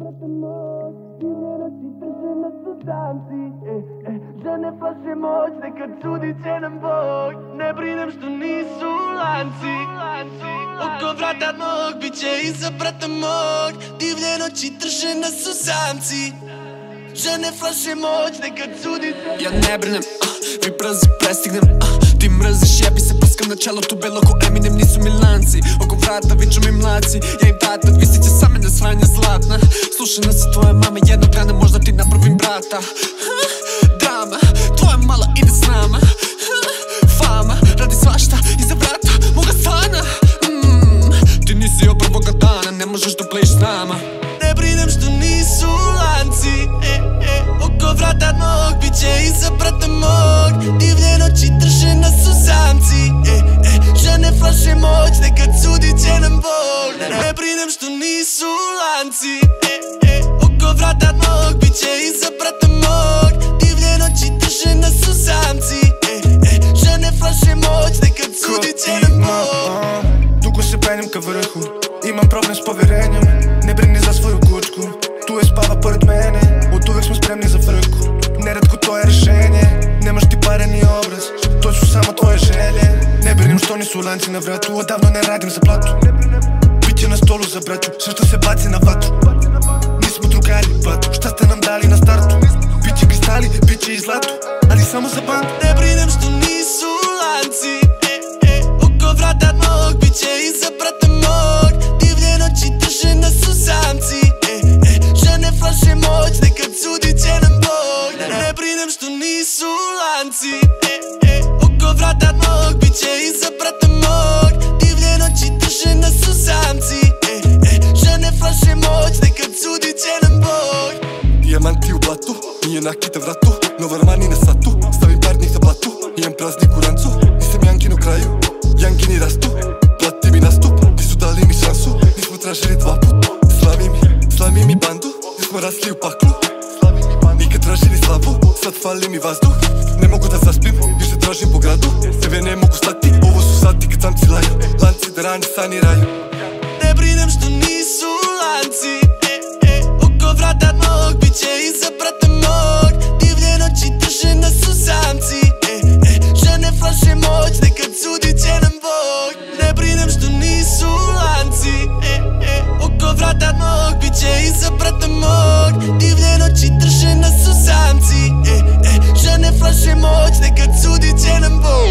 brate moj, divlje noći drže nas u tanci. Žene flaše moć, nekad sudit će nam Bog. Ne brinem što nisu lanci. Oko vrata mog, bit će iza brata mog. Divlje noći drže nas u samci. Žene flaše moć, nekad sudit će nam Bog. Ja ne brinem, vi brzi prestignem. Ti mrziš, jebi se, prskam na čelo tu belo ko Eminem, nisu mi lanci. Oko vrata viču mi mlaci, ja im tata, visit će sa mene sranja zlatna. Slušaj nas i tvoja mama, jednog dana možda ti napravim brata. Drama, tvoja mala ide s nama. Fama, radi svašta iza vrata moga stana. Ti nisi od prvoga dana, ne možeš da plejiš s nama. Ne brinem što nisu lanci. Oko vrata mog, bit će iza brata mog. Divlje noći drže nas u samci. Žene flaše moć, nekad sudit će nam Bog. Ne brinem što nisu lanci. Oko vrata mog, bit će iza brata mog. Divlje noći drže nas u samci. Žene flaše moć, nekad sudit će nam Bog. Dugo se penjem ka vrhu, imam problem s povjerenjem. Ne brini za svoju kućku, tu je spava pored mene. Od uvek smo spremni za frku, neretko to je rešenje. Nemaš ti pare ni obraz, to su samo tvoje želje. Ne brinim što nisu lanci na vratu, odavno ne radim za platu. Biće na stolu za braću, sve što se baci na vatru. Nismo drugari, batu, šta ste nam dali na startu? Biće kristali, biće i zlatu, ali samo za bandu. Ne brinem što nisu lanci. Oko vrata mog, bit će iza brata mog. Divlje noći drže nas u samci. Žene flaše moć, nekad sudit će nam Bog. Ne brinem što nisu lanci. Oko vrata mog, bit će iza brata mog. Divlje noći drže nas u samci. Žene flaše moć, nekad sudit će nam Bog. Dijamanti u blatu, nije nakita vratu. Nova Armani na satu, stavim parnik na platu. Imam praznik u rancu, nisam Jankin u kraju. Jankini rastu, plati mi nastup. Ti su dali mi šansu, nismo tražili dva put. Slami mi bandu, nismo rasli u paklu. Nikad tražili slavu, sad fali mi vazduh. Ne mogu da zaspim, više tražim po gradu. Tebe ne mogu stati, ovo su sati kad samci laju. Lanci da rani saniraju. Ne brinem što nisu lanci. Oko vrata mog, bit će iza brata mog. Divlje noći drže nas u samci. Žene flaše moć, nekad sudit će nam Bog. Ne brinem što nisu lanci. Oko vrata mog, bit će iza brata mog. Divlje noći drže nas u samci. Žene flaše moć, nekad sudit će nam Bog.